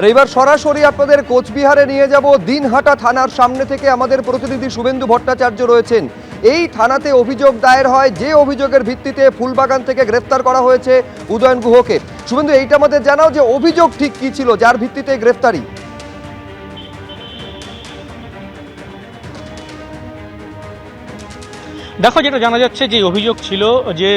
এবার সরাসরি আপনাদের কোচবিহারে নিয়ে যাব। দিনহাটা থানার সামনে থেকে আমাদের প্রতিনিধি শুভেন্দু ভট্টাচার্য রয়েছেন। এই থানাতে অভিযোগ দায়ের হয়, যে অভিযোগের ভিত্তিতে ফুলবাগান থেকে গ্রেফতার করা হয়েছে উদয়ন গুহকে। শুভেন্দু, এইটা আমাদের জানাও যে অভিযোগ ঠিক কি ছিল যার ভিত্তিতে গ্রেফতারি? দেখো, যেটা জানা যাচ্ছে যে অভিযোগ ছিল যে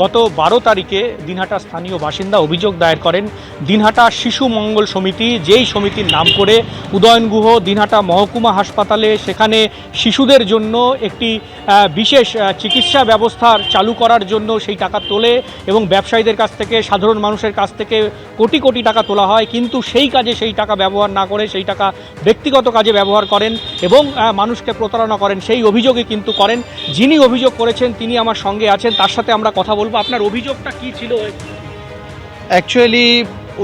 গত 12 তারিখে দিনহাটা স্থানীয় বাসিন্দা অভিযোগ দায়ের করেন দিনহাটা শিশু মঙ্গল সমিতি, যেই সমিতির নাম করে উদয়ন গুহ দিনহাটা মহকুমা হাসপাতালে সেখানে শিশুদের জন্য একটি বিশেষ চিকিৎসা ব্যবস্থা চালু করার জন্য সেই টাকা তোলে এবং ব্যবসায়ীদের কাছ থেকে, সাধারণ মানুষের কাছ থেকে কোটি কোটি টাকা তোলা হয়। কিন্তু সেই কাজে সেই টাকা ব্যবহার না করে সেই টাকা ব্যক্তিগত কাজে ব্যবহার করেন এবং মানুষকে প্রতারণা করেন, সেই অভিযোগে কিন্তু করেন। যিনি অভিযোগ করেছেন তিনি আমার সঙ্গে আছেন, তার সাথে আমরা কথা বলবো। আপনার অভিযোগটা কি ছিল? অ্যাকচুয়ালি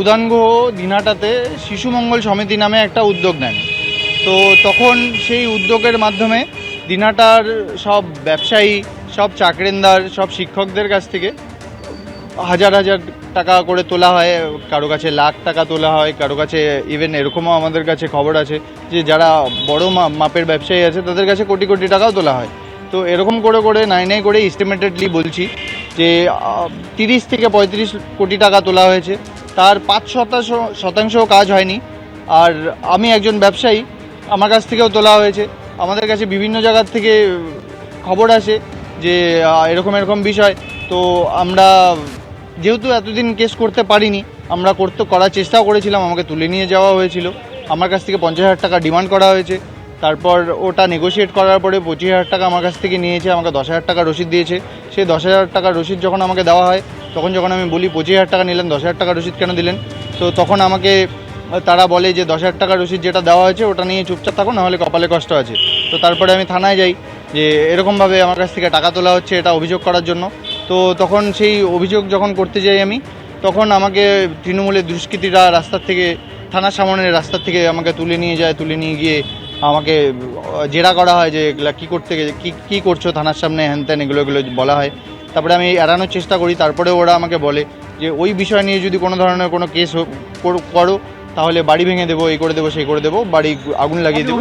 উদয়ন গুহ দিনহাটাতে শিশু মঙ্গল সমিতি নামে একটা উদ্যোগ নেন। তো তখন সেই উদ্যোগের মাধ্যমে দিনহাটার সব ব্যবসায়ী, সব চাকরিন্দার, সব শিক্ষকদের কাছ থেকে হাজার হাজার টাকা করে তোলা হয়। কারো কাছে লাখ টাকা তোলা হয়, কারো কাছে ইভেন এরকমও আমাদের কাছে খবর আছে যে যারা বড় মাপের ব্যবসায়ী আছে তাদের কাছে কোটি কোটি টাকাও তোলা হয়। তো এরকম করে করে নাই করে এস্টিমেটেডলি বলছি যে 30 থেকে 35 কোটি টাকা তোলা হয়েছে। তার 5% কাজ হয়নি। আর আমি একজন ব্যবসায়ী, আমার কাছ থেকেও তোলা হয়েছে। আমাদের কাছে বিভিন্ন জায়গার থেকে খবর আসে যে এরকম বিষয়। তো আমরা যেহেতু এতদিন কেস করতে পারিনি, আমরা করার চেষ্টাও করেছিলাম। আমাকে তুলে নিয়ে যাওয়া হয়েছিল, আমার কাছ থেকে 50,000 টাকা ডিমান্ড করা হয়েছে। তারপর ওটা নেগোশিয়েট করার পরে 25,000 টাকা আমার কাছ থেকে নিয়েছে, আমাকে 10,000 টাকা রসিদ দিয়েছে। সেই 10,000 টাকার রসিদ যখন আমাকে দেওয়া হয়, তখন যখন আমি বলি 25,000 টাকা নিলেন, 10,000 টাকা রসিদ কেন দিলেন? তো তখন আমাকে তারা বলে যে 10,000 টাকার রসিদ যেটা দেওয়া হয়েছে ওটা নিয়ে চুপচাপ থাকুন, নাহলে কপালে কষ্ট আছে। তো তারপরে আমি থানায় যাই যে এরকমভাবে আমার কাছ থেকে টাকা তোলা হচ্ছে, এটা অভিযোগ করার জন্য। তো তখন সেই অভিযোগ যখন করতে যাই আমি, তখন আমাকে তৃণমূলের দুষ্কৃতীরা রাস্তার থেকে, থানার সামনের রাস্তার থেকে আমাকে তুলে নিয়ে যায়। তুলে নিয়ে গিয়ে আমাকে জেরা করা হয় যে এগুলা কী করতে কী করছো থানার সামনে, হ্যান ত্যান এগুলো বলা হয়। তারপরে আমি এড়ানোর চেষ্টা করি। তারপরে ওরা আমাকে বলে যে ওই বিষয় নিয়ে যদি কোনো ধরনের কোনো কেস করো তাহলে বাড়ি ভেঙে দেবো, এই করে দেবো, সেই করে দেবো, বাড়ি আগুন লাগিয়ে দেবো।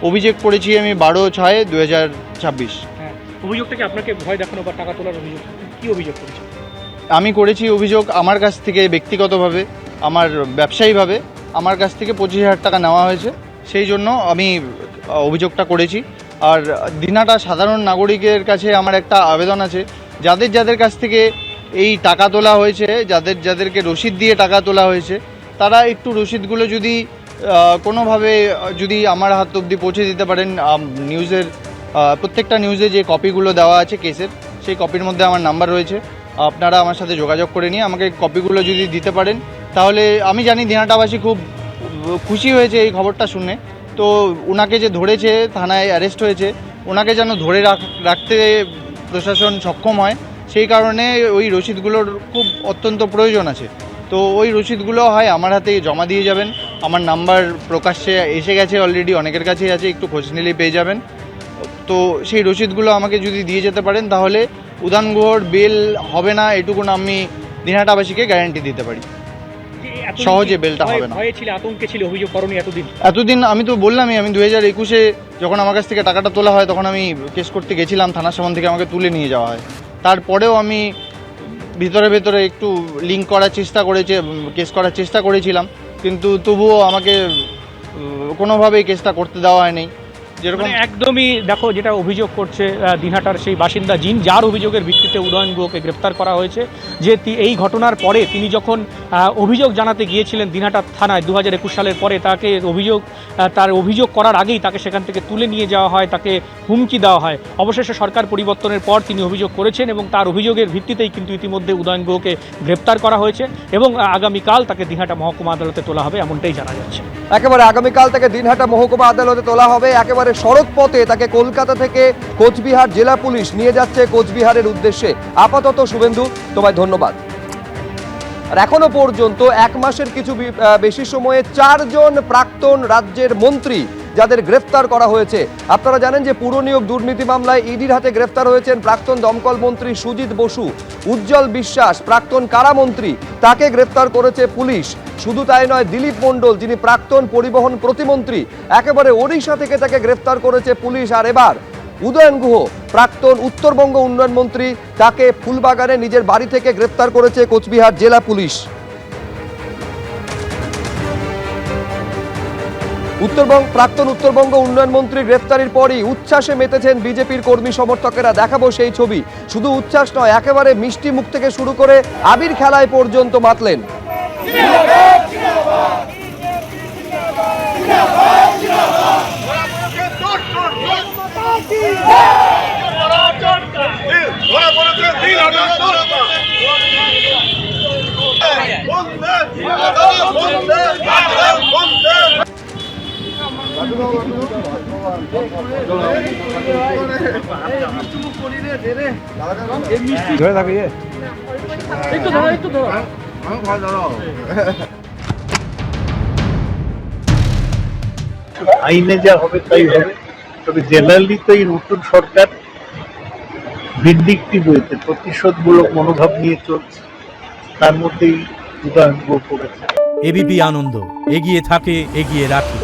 অভিযোগ করেছি আমি 12/6/2026। হ্যাঁ, অভিযোগটা কি আপনাকে ভয় দেখানো বা টাকা তোলার অভিযোগ? কি অভিযোগ করেছেন? আমি করেছি অভিযোগ আমার কাছ থেকে ব্যক্তিগতভাবে, আমার ব্যবসায়ীভাবে আমার কাছ থেকে 25,000 টাকা নেওয়া হয়েছে, সেই জন্য আমি অভিযোগটা করেছি। আর দিনহাটা সাধারণ নাগরিকের কাছে আমার একটা আবেদন আছে, যাদের কাছ থেকে এই টাকা তোলা হয়েছে, যাদেরকে রসিদ দিয়ে টাকা তোলা হয়েছে, তারা একটু রসিদগুলো যদি কোনোভাবে যদি আমার হাত অবধি পৌঁছে দিতে পারেন। নিউজের প্রত্যেকটা নিউজে যে কপিগুলো দেওয়া আছে কেসের, সেই কপির মধ্যে আমার নাম্বার রয়েছে। আপনারা আমার সাথে যোগাযোগ করে নিয়ে আমাকে কপিগুলো যদি দিতে পারেন, তাহলে আমি জানি দিনহাটাবাসী খুব খুশি হয়েছে এই খবরটা শুনে। তো ওনাকে যে ধরেছে, থানায় অ্যারেস্ট হয়েছে, ওনাকে যেন ধরে রাখতে প্রশাসন সক্ষম হয়, সেই কারণে ওই রসিদগুলোর খুব অত্যন্ত প্রয়োজন আছে। তো ওই রসিদগুলো হয় আমার হাতে জমা দিয়ে যাবেন। আমার নাম্বার প্রকাশ্যে এসে গেছে অলরেডি, অনেকের কাছেই আছে, একটু খোঁজ নিলেই পেয়ে যাবেন। তো সেই রসিদগুলো আমাকে যদি দিয়ে যেতে পারেন, তাহলে উদয়ন গুহর বেল হবে না, এটুকুন আমি দিনহাটাবাসীকে গ্যারান্টি দিতে পারি। সহজে বেলটা হবে না। আতঙ্কে ছিল অভিযোগ করনি এতদিন আমি তো বললামই, আমি 2021-এ যখন আমার কাছ থেকে টাকাটা তোলা হয়, তখন আমি কেস করতে গেছিলাম, থানার সামনে থেকে আমাকে তুলে নিয়ে যাওয়া হয়। তারপরেও আমি ভিতরে একটু লিঙ্ক করার চেষ্টা কেস করার চেষ্টা করেছিলাম, কিন্তু তবুও আমাকে কোনোভাবেই কেসটা করতে দেওয়া হয়নি। যেরকম একদমই, দেখো, যেটা অভিযোগ করছে দিনহাটার সেই বাসিন্দা যার অভিযোগের ভিত্তিতে উদয়ন গুহকে গ্রেপ্তার করা হয়েছে, যে এই ঘটনার পরে তিনি যখন অভিযোগ জানাতে গিয়েছিলেন দিনহাটা থানায় 2021 সালের পরে, তার অভিযোগ করার আগেই তাকে সেখান থেকে তুলে নিয়ে যাওয়া হয়, তাকে হুমকি দেওয়া হয়। অবশেষে সরকার পরিবর্তনের পর তিনি অভিযোগ করেছেন এবং তার অভিযোগের ভিত্তিতেই কিন্তু ইতিমধ্যে উদয়ন গুহকে গ্রেপ্তার করা হয়েছে এবং আগামীকাল তাকে দিনহাটা মহকুমা আদালতে তোলা হবে, এমনটাই জানা যাচ্ছে। একেবারে আগামীকাল তাকে দিনহাটা মহকুমা আদালতে তোলা হবে। একেবারে সড়ক পথে তাকে কলকাতা থেকে কোচবিহার জেলা পুলিশ নিয়ে যাচ্ছে কোচবিহারের উদ্দেশ্যে। আপাতত শুভেন্দু, তোমায় ধন্যবাদ। আর এখনো পর্যন্ত 1 মাসের কিছু বেশি সময়ে 4 জন প্রাক্তন রাজ্যের মন্ত্রী যাদের গ্রেফতার করা হয়েছে। আপনারা জানেন যে পুর নিয়োগ দুর্নীতি মামলায় ইডির হাতে গ্রেফতার হয়েছেন প্রাক্তন দমকল মন্ত্রী সুজিত বসু। উজ্জ্বল বিশ্বাস প্রাক্তন কারামন্ত্রী, তাকে গ্রেফতার করেছে পুলিশ। শুধু তাই নয়, দিলীপ মণ্ডল যিনি প্রাক্তন পরিবহন প্রতিমন্ত্রী, একেবারে ওড়িশা থেকে তাকে গ্রেফতার করেছে পুলিশ। আর এবার উদয়ন গুহ প্রাক্তন উত্তরবঙ্গ উন্নয়ন মন্ত্রী, তাকে ফুলবাগানে নিজের বাড়ি থেকে গ্রেফতার করেছে কোচবিহার জেলা পুলিশ। প্রাক্তন উত্তরবঙ্গ উন্নয়ন মন্ত্রী গ্রেফতারির পরই উচ্ছ্বাসে মেতেছেন বিজেপির কর্মী সমর্থকেরা। দেখাবো সেই ছবি। শুধু উচ্ছ্বাস নয়, একেবারে মিষ্টি মুখ থেকে শুরু করে আবির খেলায় পর্যন্ত মাতলেন। আইনে যা হবে তাই হবে, তবে জেনারেলি তো এই নতুন সরকার ভিন্ডিকটিভ হয়েছে, প্রতিশোধমূলক মনোভাব নিয়ে চলছে, তার মধ্যেই উদাহরণ করেছে। এবিপি আনন্দ, এগিয়ে থাকে, এগিয়ে রাখে।